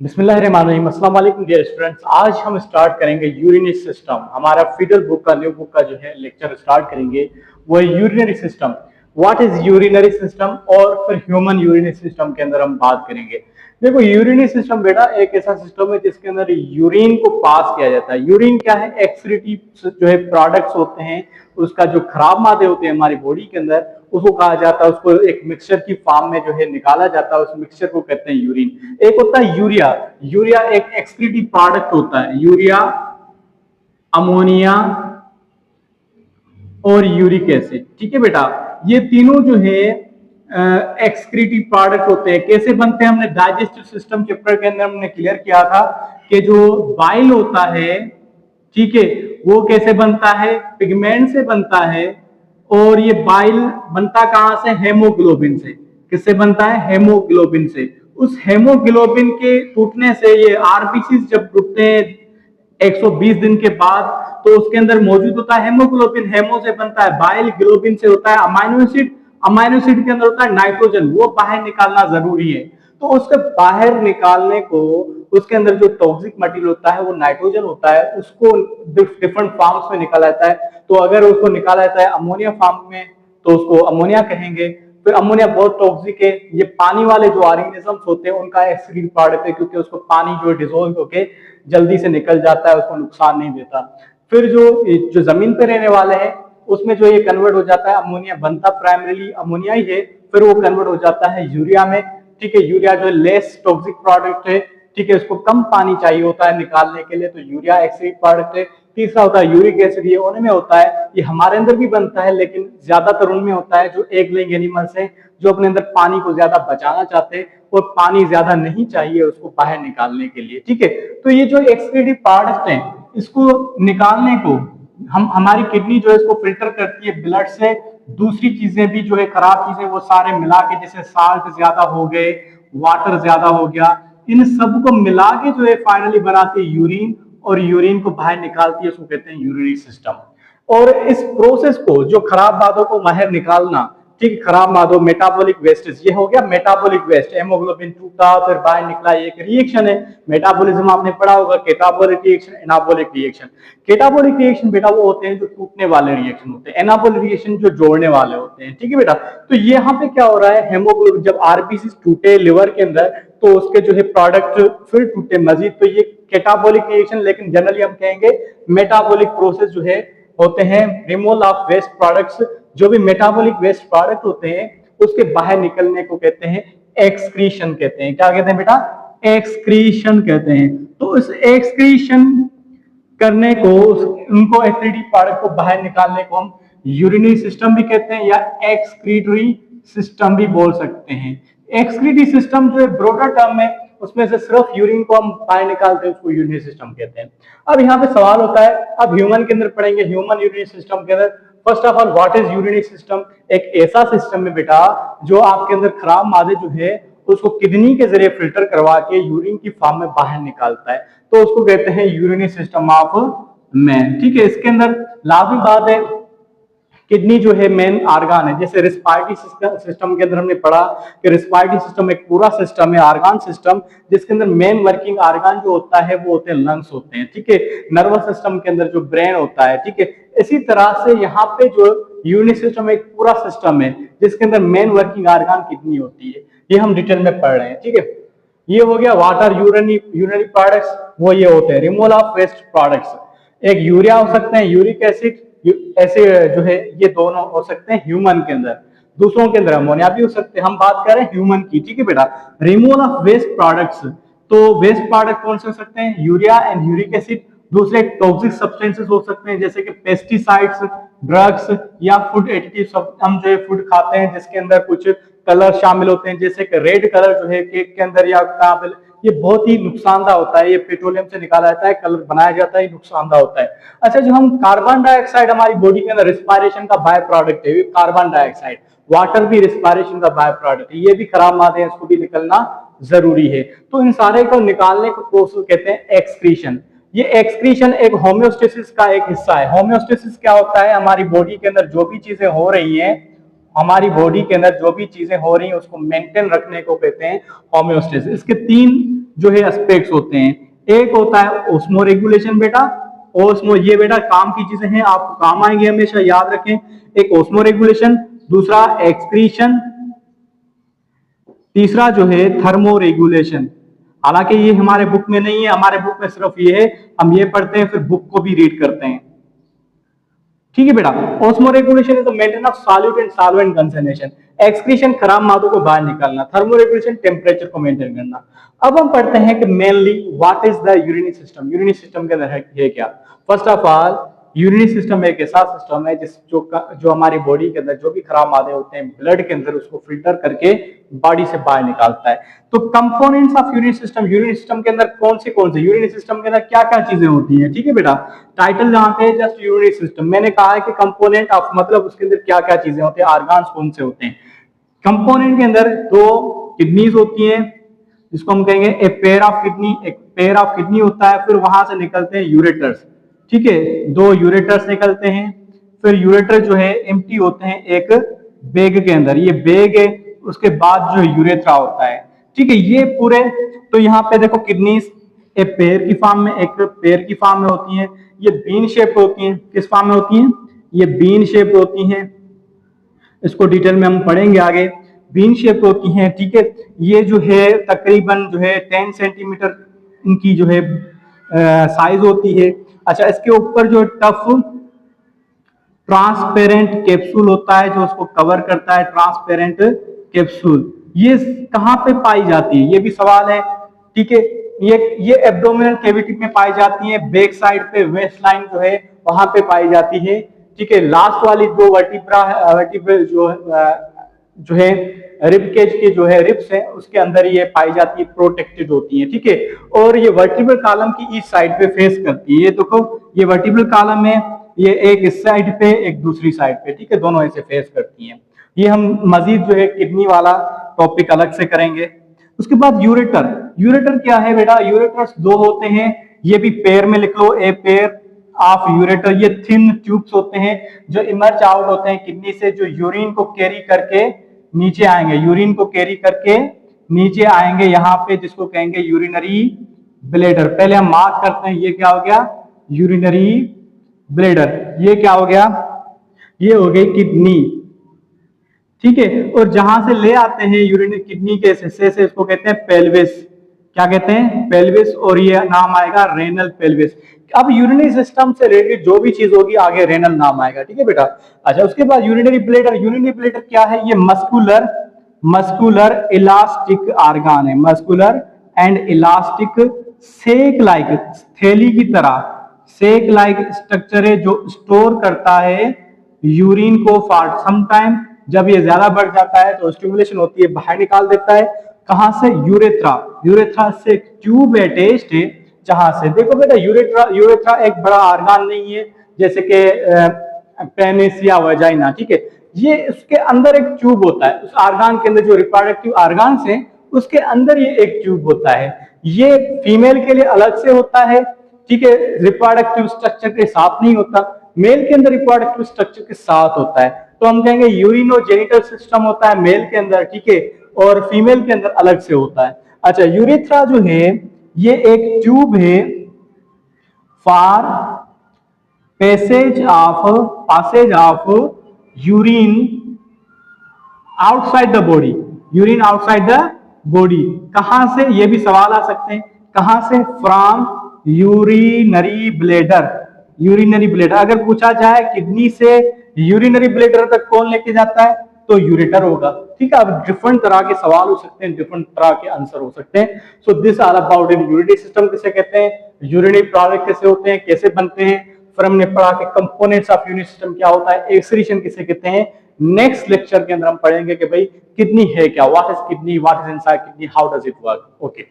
बिस्मिल्लाहिर्रहमानिर्रहीम। अस्सलाम वालेकुम डियर स्टूडेंट्स। आज हम स्टार्ट करेंगे यूरिनरी सिस्टम। हमारा फीडल बुक का न्यू बुक का जो है लेक्चर स्टार्ट करेंगे वो है urinary system. What is urinary system और फिर ह्यूमन यूरिनरी सिस्टम के अंदर हम बात करेंगे। देखो, यूरिनरी सिस्टम बेटा एक ऐसा सिस्टम है जिसके अंदर यूरिन को पास किया जाता है। यूरिन क्या है? एक्सक्रीटिव जो है प्रोडक्ट्स होते हैं, उसका जो खराब मादे होते हैं हमारी बॉडी के अंदर, उसको कहा जाता है, उसको एक मिक्सचर की फॉर्म में जो है निकाला जाता है, उस मिक्सचर को कहते हैं यूरिन। एक होता है यूरिया। यूरिया एक एक्सक्रीटिव प्रोडक्ट होता है। यूरिया, अमोनिया और यूरिक एसिड। ठीक है बेटा, ये तीनों जो है एक्सक्रीटिव प्रोडक्ट होते हैं। कैसे बनते हैं? हमने डाइजेस्टिव सिस्टम चैप्टर के अंदर हमने क्लियर किया था कि जो बाइल होता है, ठीक है, वो कैसे बनता है? पिगमेंट से बनता है। और ये बाइल बनता कहां से? हेमोग्लोबिन से। किससे बनता है? हेमोग्लोबिन से। उस हेमोग्लोबिन के टूटने से ये आरबीसी जब टूटते हैं 120 दिन के बाद, तो उसके अंदर मौजूद होता है हेमोग्लोबिन। हेमो से बनता है बाइल, ग्लोबिन से होता है अमाइनो एसिड, अमाइनो एसिड के अंदर होता है नाइट्रोजन, वो बाहर निकालना जरूरी है। तो उसके बाहर निकालने को, उसके अंदर जो टॉक्सिक मटेरियल होता है वो नाइट्रोजन होता है, उसको डिफरेंट फॉर्म्स में निकाला जाता है। तो अगर उसको निकाला जाता है अमोनिया फॉर्म में तो उसको अमोनिया कहेंगे। फिर अमोनिया बहुत टॉक्सिक है, ये पानी वाले जो ऑर्गेनिजम्स होते हैं उनका एक्सक्रीट प्रोडक्ट है, क्योंकि उसको पानी जो डिसोल्व होके जल्दी से निकल जाता है, उसको नुकसान नहीं देता। फिर जो जमीन पे रहने वाले हैं उसमें जो ये कन्वर्ट हो जाता है, अमोनिया बनता प्राइमरीली अमोनिया ही है, फिर वो कन्वर्ट हो जाता है यूरिया में। ठीक है, यूरिया जो लेस टॉक्सिक प्रोडक्ट है, ठीक है, उसको कम पानी चाहिए होता है निकालने के लिए, तो यूरिया एक्सक्रीट प्रोडक्ट है। तीसरा होता है यूरिक एसिड, ये उनमें होता है, ये हमारे अंदर भी बनता है, लेकिन ज्यादातर उनमें होता है जो एग लेइंग एनिमल्स हैं, जो अपने अंदर पानी को ज्यादा बचाना चाहते हैं और पानी ज्यादा नहीं चाहिए उसको बाहर निकालने के लिए। ठीक है, तो ये जो एक्सक्रीटिव प्रोडक्ट है, इसको निकालने को हमारी किडनी जो है इसको फिल्टर करती है ब्लड से। दूसरी चीजें भी जो है, खराब चीजें, वो सारे मिला के, जैसे साल्ट ज्यादा हो गए, वाटर ज्यादा हो गया, इन सबको मिला के जो है फाइनली बनाती है यूरिन, और यूरिन को बाहर निकालती है, उसको कहते हैं यूरिनरी सिस्टम। और इस प्रोसेस को, जो खराब मादों को बाहर निकालना, ठीक, खराब मादों, मेटाबॉलिक वेस्टेज, ये हो गया मेटाबॉलिक वेस्ट। हेमोग्लोबिन टूटा फिर बाहर निकला, ये एक रिएक्शन है। मेटाबॉलिज्म आपने पढ़ा होगा, केटाबॉलिक रिएक्शन, एनाबॉलिक रिएक्शन। केटाबॉलिक रिएक्शन बेटा वो होते हैं जो टूटने वाले रिएक्शन होते हैं, एनाबॉलिक रिएक्शन जो जोड़ने वाले होते हैं। ठीक है बेटा, तो यहाँ पे क्या हो रहा है, हेमोग्लोबिन जब आरबीसी टूटे लिवर के अंदर, तो उसके जो है प्रोडक्ट फिर टूटे मजीद, तो ये केटाबॉलिक रिएक्शन। लेकिन जनरली हम कहेंगे मेटाबॉलिक प्रोसेस जो है होते हैं रिमूवल ऑफ वेस्ट प्रोडक्ट्स। जो भी मेटाबॉलिक वेस्ट प्रोडक्ट होते हैं उसके बाहर निकलने को कहते हैं एक्सक्रीशन कहते हैं। क्या कहते हैं बेटा? एक्सक्रीशन कहते हैं। तो इस एक्सक्रीशन करने को, उनको एक्सक्रीटिव प्रोडक्ट को बाहर निकालने को हम यूरिनरी सिस्टम भी कहते हैं या एक्सक्रीटरी सिस्टम भी बोल सकते हैं। एक्सक्रीटरी सिस्टम जो है ब्रॉडर टर्म है, उसमें से सिर्फ यूरिन को हम बाहर निकालते हैं, उसको यूरिनरी सिस्टम कहते हैं। अब यहाँ पे सवाल होता है, अब ह्यूमन के अंदर पढ़ेंगे, ह्यूमन यूरिनरी सिस्टम के अंदर first of all what is urinary system. एक ऐसा सिस्टम है बेटा जो आपके अंदर खराब मादे जो है उसको किडनी के जरिए फिल्टर करवा के यूरिन की फॉर्म में बाहर निकालता है, तो उसको कहते हैं यूरिनरी सिस्टम ऑफ मैन। ठीक है, इसके अंदर लाजमी बात है, किडनी जो है मेन आर्गान है। जैसे रिस्पायरेटरी सिस्टम के अंदर हमने पढ़ा कि रिस्पायरेटरी सिस्टम एक पूरा सिस्टम है, आर्गान सिस्टम, जिसके अंदर मेन वर्किंग आर्गान जो होता है वो होते हैं लंग्स होते हैं। ठीक है, नर्वस सिस्टम के अंदर जो ब्रेन होता है। ठीक है, इसी तरह से यहाँ पे जो यूरिनरी सिस्टम एक पूरा सिस्टम है जिसके अंदर मेन वर्किंग आर्गान किडनी होती है। ये हम डिटेल में पढ़ रहे हैं। ठीक है, ये हो गया वाटर यूरिनरी प्रोडक्ट्स, वो ये होते हैं रिमूवल ऑफ वेस्ट प्रोडक्ट्स। एक यूरिया हो सकते हैं, यूरिक एसिड, ऐसे जो है ये दोनों हो सकते हैं ह्यूमन के अंदर। दूसरों के अंदर अमोनिया भी हो सकते हैं, हम बात कर रहे हैं ह्यूमन की। ठीक है बेटा, रिमूवल ऑफ वेस्ट प्रोडक्ट्स, तो वेस्ट प्रोडक्ट कौन से हो सकते हैं? Urea and uric acid. दूसरे टॉक्सिक सब्सटेंसेस हो सकते हैं जैसे कि पेस्टिसाइड्स, ड्रग्स या फूड एडिटिव्स। हम जो है फूड खाते हैं जिसके अंदर कुछ कलर शामिल होते हैं, जैसे कि रेड कलर जो है केक के अंदर या कहाँ पे, ये बहुत ही नुकसानदायक होता है। ये पेट्रोलियम से निकाला जाता है, कलर बनाया जाता है, नुकसानदायक होता है। अच्छा, जो हम कार्बन डाइऑक्साइड हमारी बॉडी के अंदर रिस्पायरेशन का बाय प्रोडक्ट है, कार्बन डाइऑक्साइड, वाटर भी रिस्पायरेशन का बाय प्रोडक्ट है, ये भी खराब मादे हैं, इसको भी निकलना जरूरी है। तो इन सारे को निकालने को प्रोसेस कहते हैं एक्सक्रीशन। ये एक्सक्रीशन एक होम्योस्टेसिस का एक हिस्सा है। होम्योस्टेसिस क्या होता है? हमारी बॉडी के अंदर जो भी चीजें हो रही हैं हमारी बॉडी के अंदर जो भी चीजें हो रही हैं उसको मेंटेन रखने को कहते हैं होम्योस्टेसिस। इसके तीन जो है एस्पेक्ट्स होते हैं। एक होता है ओस्मो रेगुलेशन बेटा, ओस्मो ये बेटा काम की चीजें हैं, आपको काम आएंगे, हमेशा याद रखें। एक ओस्मो रेगुलेशन, दूसरा एक्सक्रीशन, तीसरा जो है थर्मो रेगुलेशन। हालांकि ये हमारे बुक में नहीं है, हमारे बुक में सिर्फ ये है, हम ये पढ़ते हैं फिर बुक को भी रीड करते हैं। ठीक है बेटा। Osmo regulation is the maintain of solute and solvent concentration. Excretion खराब मादों को बाहर निकालना, थर्मो रेगुलेशन टेम्परेचर को मेंटेन करना। अब हम पढ़ते हैं कि mainly what is the urinary system. Urinary system के अंदर है क्या? First of all urinary system एक ऐसा सिस्टम है जो हमारी बॉडी के अंदर जो भी खराब मादे होते हैं ब्लड के अंदर उसको फिल्टर करके बॉडी से बाहर निकालता है। तो कंपोनेंट्स ऑफ यूरिनरी सिस्टम के अंदर कौन से यूरिनरी सिस्टम के अंदर क्या क्या चीजें होती हैं? ठीक है बेटा, टाइटल जहां पे जस्ट यूरिनरी सिस्टम, मैंने कहा है कि कंपोनेंट ऑफ मतलब उसके अंदर क्या क्या चीजें होती हैं, ऑर्गन्स कौन से होते हैं। कंपोनेंट के अंदर दो किडनीज होती हैं जिसको हम कहेंगे ए पेयर ऑफ किडनी, एक पेयर ऑफ किडनी होता है, फिर वहां से निकलते हैं यूरेटर्स। ठीक है, दो यूरेटर्स निकलते हैं, फिर यूरेटर जो है एम्प्टी होते हैं एक बैग के अंदर, ये बैग है, उसके बाद जो यूरेथ्रा होता है। ठीक है, ये पूरे, तो यहाँ पे देखो किडनीज एक पेयर की फॉर्म में, एक पेयर की फॉर्म में होती हैं, ये बीन शेप होती हैं। किस फॉर्म में होती हैं? ये बीन शेप होती हैं, इसको डिटेल में हम पढ़ेंगे आगे। बीन शेप होती हैं, ठीक है, ये जो है तकरीबन जो है 10 सेंटीमीटर इनकी जो है साइज होती है। अच्छा, इसके ऊपर जो टफ ट्रांसपेरेंट कैप्सूल होता है जो उसको कवर करता है, ट्रांसपेरेंट कैप्सूल। ये कहां पे पाई जाती है, ये भी सवाल है। ठीक है, ये एब्डोमिनल कैविटी में पाई जाती है, बैक साइड पे वेस्ट लाइन जो है वहां पे पाई जाती है। ठीक है, लास्ट वाली जो वर्टिब्रा जो है रिब केज के जो है रिब्स है उसके अंदर ये पाई जाती है, प्रोटेक्टेड होती है। ठीक है, और ये वर्टिब्रल कॉलम की इस साइड पे फेस करती है। ये देखो, ये वर्टिब्रल कॉलम है, ये एक इस साइड पे एक दूसरी साइड पे, ठीक है, दोनों ऐसे फेस करती हैं। ये हम मजीद जो है किडनी वाला टॉपिक अलग से करेंगे। उसके बाद यूरेटर। यूरेटर क्या है बेटा? यूरेटर्स दो होते हैं, ये भी पेयर में लिख लो, ए पेयर ऑफ यूरेटर। ये थिन ट्यूब्स होते हैं जो इमर्ज आउट होते हैं किडनी से, जो यूरिन को कैरी करके नीचे आएंगे, यूरिन को कैरी करके नीचे आएंगे यहाँ पे, जिसको कहेंगे यूरिनरी ब्लेडर। पहले हम मार्क करते हैं, ये क्या हो गया? Urinary bladder. ये क्या हो गया? ये हो गई किडनी। ठीक है, और जहां से ले आते हैं यूरिन किडनी के हिस्से से, इसको कहते हैं पेल्विस। क्या कहते हैं? पेल्विस, और ये नाम आएगा रेनल पेल्विस। अब यूरिनरी सिस्टम से रिलेटेड जो भी चीज होगी आगे रेनल नाम आएगा। ठीक है बेटा। अच्छा, उसके बाद यूरिनरी ब्लेडर। यूरिनरी ब्लेडर क्या है? ये मस्कुलर इलास्टिक ऑर्गन है, muscular and elastic sac like, थैली की तरह सेक लाइक स्ट्रक्चर है जो स्टोर करता है यूरिन को फॉर सम टाइम। जब ये ज्यादा बढ़ जाता है तो स्टिमुलेशन होती है, बाहर निकाल देता है। कहां से? यूरेथ्रा। यूरेथ्रा से ट्यूब अटैच्ड है, जहां से, देखो बेटा, यूरेथ्रा एक बड़ा ऑर्गन नहीं है जैसे कि पेनिस या वजाइना। ठीक है, ये उसके अंदर एक ट्यूब होता है, उस ऑर्गन के अंदर जो रिप्रोडक्टिव ऑर्गन्स हैं उसके अंदर ये एक ट्यूब होता है। ये फीमेल के लिए अलग से होता है, ठीक है, रिप्रोडक्टिव स्ट्रक्चर के साथ नहीं होता, मेल के अंदर रिप्रोडक्टिव स्ट्रक्चर के साथ होता है। तो हम कहेंगे यूरिनोजेनिटल सिस्टम होता है मेल के अंदर, ठीक है, और फीमेल के अंदर अलग से होता है। अच्छा, यूरेथ्रा जो है ये एक ट्यूब है for passage of urine outside the body. Urine outside the body कहां से? ये भी सवाल आ सकते हैं, कहां से? From urinary bladder. Urinary bladder अगर पूछा जाए किडनी से यूरिनरी ब्लेडर तक कौन लेके जाता है तो यूरेटर होगा। ठीक है, अब डिफरेंट तरह के सवाल हो सकते हैं, डिफरेंट तरह के आंसर हो सकते हैं। So this all about urinary system किसे कहते हैं, यूरिनरी प्रोडक्ट कैसे होते हैं, कैसे बनते हैं, फिर हमने पढ़ा कि कंपोनेंट्स ऑफ यूरिनरी सिस्टम क्या होता है, एक्सक्रीशन किसे कहते हैं। नेक्स्ट लेक्चर के अंदर हम पढ़ेंगे कि भाई किडनी है क्या, what is kidney, what is inside kidney, how does it work. Okay.